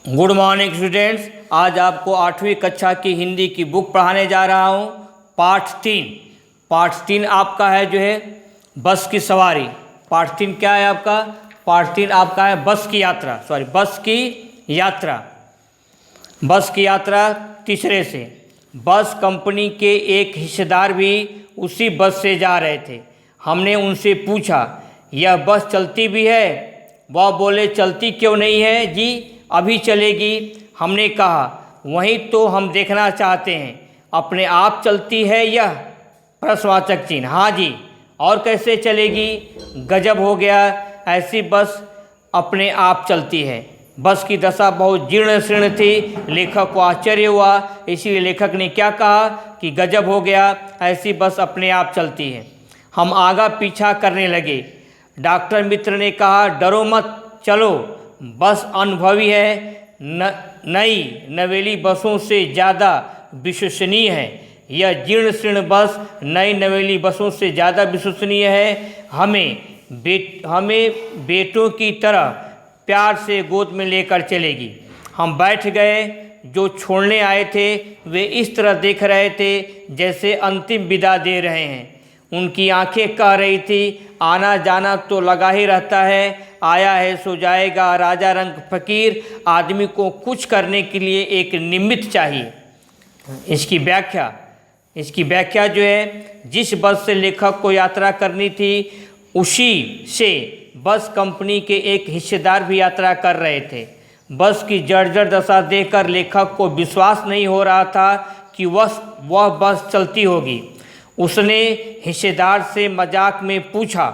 Good morning students. आज आपको 8वीं कक्षा की हिंदी की बुक पढ़ाने जा रहा हूँ। पाठ 3 आपका है जो है बस की सवारी। पाठ 3 क्या है आपका? पाठ 3 आपका है बस की यात्रा। बस की यात्रा तीसरे से। बस कंपनी के एक हिस्सेदार भी उसी बस से जा रहे थे। हमने उनसे पूछा, यह बस चलती भी है? वह बोले, चलती क्यों नहीं है जी, अभी चलेगी। हमने कहा, वही तो हम देखना चाहते हैं, अपने आप चलती है यह? प्रश्नवाचक चिन्ह। हाँ जी, और कैसे चलेगी? गजब हो गया, ऐसी बस अपने आप चलती है। बस की दशा बहुत जीर्ण शीर्ण थी। लेखक को आश्चर्य हुआ, इसीलिए लेखक ने क्या कहा कि गजब हो गया, ऐसी बस अपने आप चलती है। हम आगा पीछा करने लगे। डॉक्टर मित्र ने कहा, डरो मत, चलो, बस अनुभवी है, नई नवेली बसों से ज़्यादा विश्वसनीय है। यह जीर्ण शीर्ण बस नई नवेली बसों से ज़्यादा विश्वसनीय है। हमें बेटों की तरह प्यार से गोद में लेकर चलेगी। हम बैठ गए। जो छोड़ने आए थे वे इस तरह देख रहे थे जैसे अंतिम विदा दे रहे हैं। उनकी आंखें कह रही थी, आना जाना तो लगा ही रहता है, आया है सो जाएगा, राजा रंग फकीर। आदमी को कुछ करने के लिए एक निमित्त चाहिए। इसकी व्याख्या जो है, जिस बस से लेखक को यात्रा करनी थी उसी से बस कंपनी के एक हिस्सेदार भी यात्रा कर रहे थे। बस की जर्जर दशा देखकर लेखक को विश्वास नहीं हो रहा था कि वह बस चलती होगी। उसने हिस्सेदार से मजाक में पूछा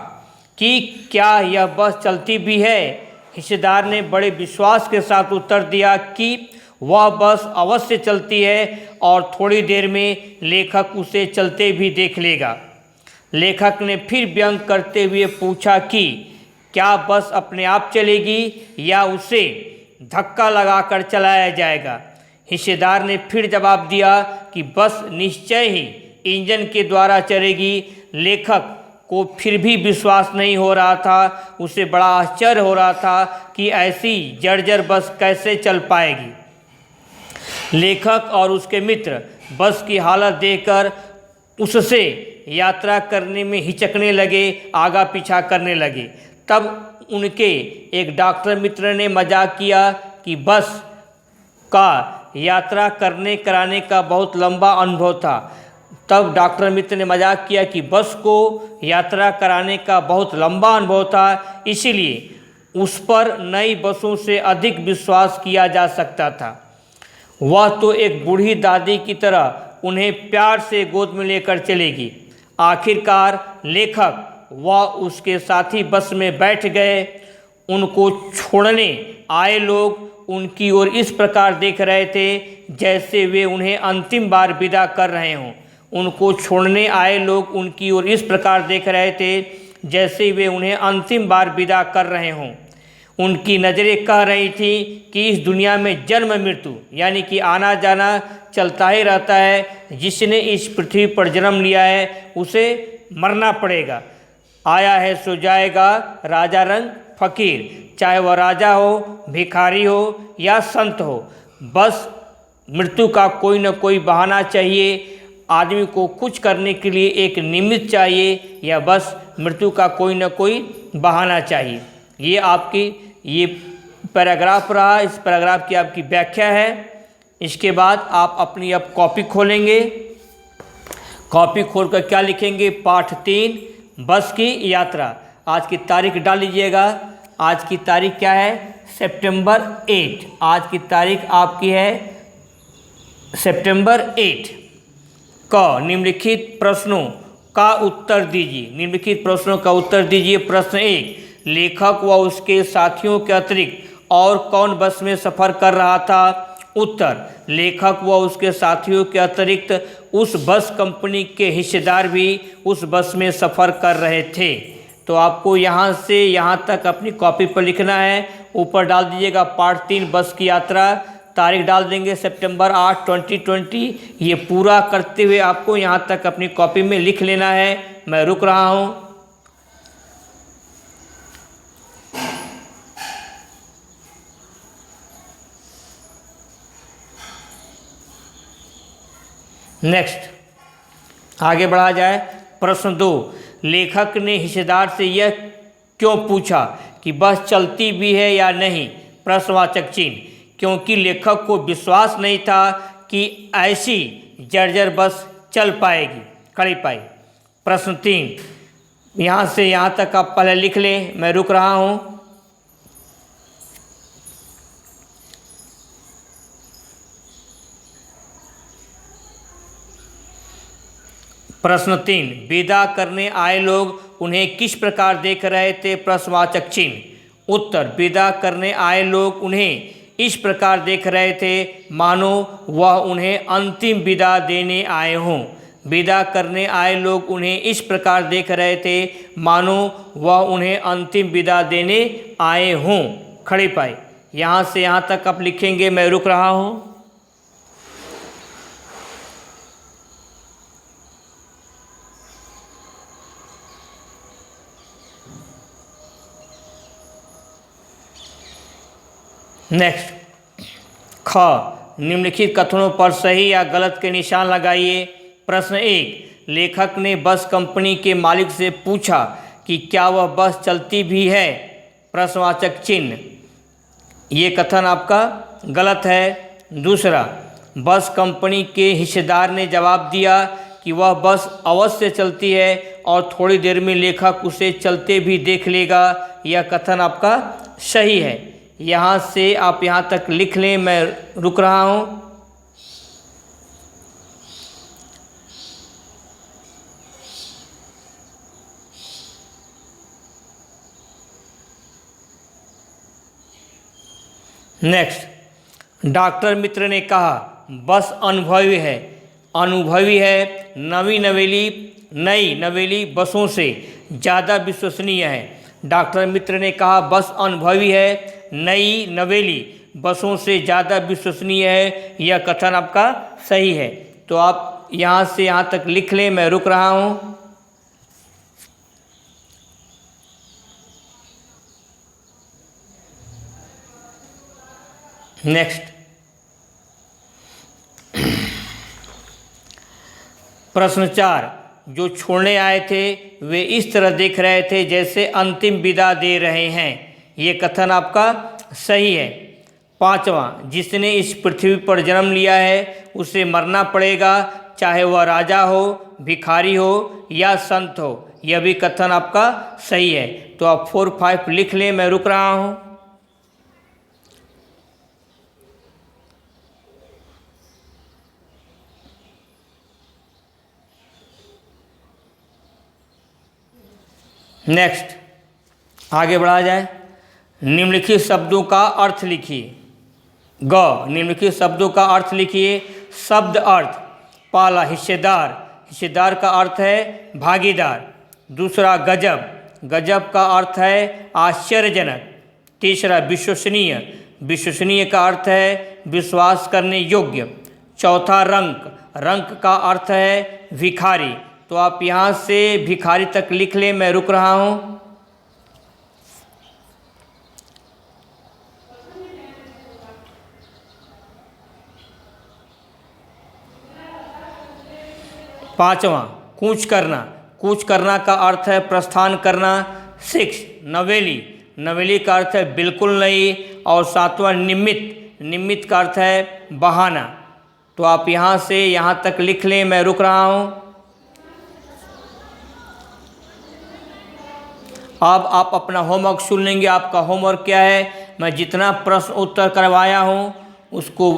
कि क्या यह बस चलती भी है? हिस्सेदार ने बड़े विश्वास के साथ उत्तर दिया कि वह बस अवश्य चलती है और थोड़ी देर में लेखक उसे चलते भी देख लेगा। लेखक ने फिर व्यंग करते हुए पूछा कि क्या बस अपने आप चलेगी या उसे धक्का लगाकर चलाया जाएगा? हिस्सेदार ने फिर जवाब दिया कि बस निश्चय ही इंजन के द्वारा चलेगी। लेखक को फिर भी विश्वास नहीं हो रहा था। उसे बड़ा आश्चर्य हो रहा था कि ऐसी जर्जर बस कैसे चल पाएगी। लेखक और उसके मित्र बस की हालत देखकर उससे यात्रा करने में हिचकने लगे, आगा पीछा करने लगे। तब उनके एक डॉक्टर मित्र ने मजाक किया कि बस का यात्रा कराने का बहुत लंबा अनुभव था। तब डॉक्टर मित्र ने मजाक किया कि बस को यात्रा कराने का बहुत लंबा अनुभव था, इसीलिए उस पर नई बसों से अधिक विश्वास किया जा सकता था। वह तो एक बूढ़ी दादी की तरह उन्हें प्यार से गोद में लेकर चलेगी। आखिरकार लेखक वह उसके साथी बस में बैठ गए। उनको छोड़ने आए लोग उनकी ओर इस प्रकार देख रहे थे जैसे वे उन्हें अंतिम बार विदा कर रहे हों। उनको छोड़ने आए लोग उनकी ओर इस प्रकार देख रहे थे जैसे वे उन्हें अंतिम बार विदा कर रहे हों। उनकी नज़रें कह रही थी कि इस दुनिया में जन्म मृत्यु यानी कि आना जाना चलता ही रहता है। जिसने इस पृथ्वी पर जन्म लिया है उसे मरना पड़ेगा। आया है सो जाएगा, राजा रंग फकीर। चाहे वह राजा हो, भिखारी हो या संत हो, बस मृत्यु का कोई न कोई बहाना चाहिए। आदमी को कुछ करने के लिए एक निमित्त चाहिए, या बस मृत्यु का कोई न कोई बहाना चाहिए। ये पैराग्राफ रहा। इस पैराग्राफ की आपकी व्याख्या है। इसके बाद आप अपनी अब कॉपी खोलेंगे। कॉपी खोलकर क्या लिखेंगे? पाठ 3 बस की यात्रा। आज की तारीख डाल लीजिएगा। आज की तारीख क्या है? सितंबर 8। आज की तारीख आपकी है सितंबर 8। निम्नलिखित प्रश्नों का उत्तर दीजिए। निम्नलिखित प्रश्नों का उत्तर दीजिए। प्रश्न 1, लेखक व उसके साथियों के अतिरिक्त और कौन बस में सफ़र कर रहा था? उत्तर, लेखक व उसके साथियों के अतिरिक्त उस बस कंपनी के हिस्सेदार भी उस बस में सफ़र कर रहे थे। तो आपको यहाँ से यहाँ तक अपनी कॉपी पर लिखना है। ऊपर डाल दीजिएगा पाठ 3 बस की यात्रा। तारीख डाल देंगे सितंबर 8, 2020। ये पूरा करते हुए आपको यहाँ तक अपनी कॉपी में लिख लेना है। मैं रुक रहा हूँ। नेक्स्ट आगे बढ़ा जाए। प्रश्न 2, लेखक ने हिस्सेदार से यह क्यों पूछा कि बस चलती भी है या नहीं? प्रश्नवाचक चिन्ह, क्योंकि लेखक को विश्वास नहीं था कि ऐसी जर्जर बस चल पाएगी, खड़ी पाई। प्रश्न 3, यहाँ से यहाँ तक आप पहले लिख लें, मैं रुक रहा हूँ। प्रश्न 3, विदा करने आए लोग उन्हें किस प्रकार देख रहे थे? प्रश्नवाचक चिन्ह। उत्तर, विदा करने आए लोग उन्हें इस प्रकार देख रहे थे मानो वह उन्हें अंतिम विदा देने आए हों। विदा करने आए लोग उन्हें इस प्रकार देख रहे थे मानो वह उन्हें अंतिम विदा देने आए हों, खड़ी पाई। यहाँ से यहाँ तक आप लिखेंगे, मैं रुक रहा हूँ। नेक्स्ट, ख, निम्नलिखित कथनों पर सही या गलत के निशान लगाइए। प्रश्न 1, लेखक ने बस कंपनी के मालिक से पूछा कि क्या वह बस चलती भी है? प्रश्नवाचक चिन्ह, ये कथन आपका गलत है। दूसरा, बस कंपनी के हिस्सेदार ने जवाब दिया कि वह बस अवश्य चलती है और थोड़ी देर में लेखक उसे चलते भी देख लेगा, यह कथन आपका सही है। यहाँ से आप यहाँ तक लिख लें, मैं रुक रहा हूँ। नेक्स्ट, डॉक्टर मित्र ने कहा बस अनुभवी है। अनुभवी है नई नवेली बसों से ज़्यादा विश्वसनीय है। डॉक्टर मित्र ने कहा बस अनुभवी है, नई नवेली बसों से ज़्यादा विश्वसनीय है, यह कथन आपका सही है। तो आप यहाँ से यहाँ तक लिख लें, मैं रुक रहा हूँ। नेक्स्ट, प्रश्न 4, जो छोड़ने आए थे वे इस तरह देख रहे थे जैसे अंतिम विदा दे रहे हैं, ये कथन आपका सही है। 5वां, जिसने इस पृथ्वी पर जन्म लिया है उसे मरना पड़ेगा, चाहे वह राजा हो, भिखारी हो या संत हो, यह भी कथन आपका सही है। तो आप 4, 5 लिख लें, मैं रुक रहा हूँ। नेक्स्ट, आगे बढ़ा जाए। निम्नलिखित शब्दों का अर्थ लिखिए। ग, निम्नलिखित शब्दों का अर्थ लिखिए। शब्द अर्थ, पहला हिस्सेदार, हिस्सेदार का अर्थ है भागीदार। दूसरा गजब, गजब का अर्थ है आश्चर्यजनक। तीसरा विश्वसनीय, विश्वसनीय का अर्थ है विश्वास करने योग्य। चौथा रंक, रंक का अर्थ है भिखारी। तो आप यहाँ से भिखारी तक लिख लें, मैं रुक रहा हूँ। पांचवा, कूच करना, कूच करना का अर्थ है प्रस्थान करना। 6, नवेली, नवेली का अर्थ है बिल्कुल नहीं। और 7वां निमित्त, निमित्त का अर्थ है बहाना। तो आप यहाँ से यहाँ तक लिख लें, मैं रुक रहा हूँ। अब आप अपना होमवर्क सुन लेंगे। आपका होमवर्क क्या है, मैं जितना प्रश्न उत्तर करवाया हूँ उसको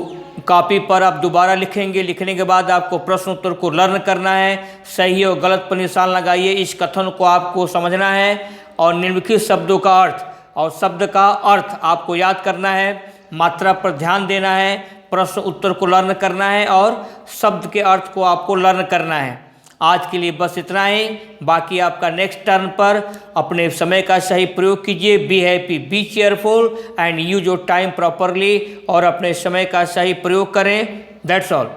कॉपी पर आप दोबारा लिखेंगे। लिखने के बाद आपको प्रश्न उत्तर को लर्न करना है, सही और गलत पर निशान लगाइए। इस कथन को आपको समझना है और निम्नलिखित शब्दों का अर्थ और शब्द का अर्थ आपको याद करना है। मात्रा पर ध्यान देना है, प्रश्न उत्तर को लर्न करना है और शब्द के अर्थ को आपको लर्न करना है। आज के लिए बस इतना ही। बाकी आपका नेक्स्ट टर्न पर अपने समय का सही प्रयोग कीजिए। Be happy, B cheerful and use your time properly. और अपने समय का सही प्रयोग करें। That's all.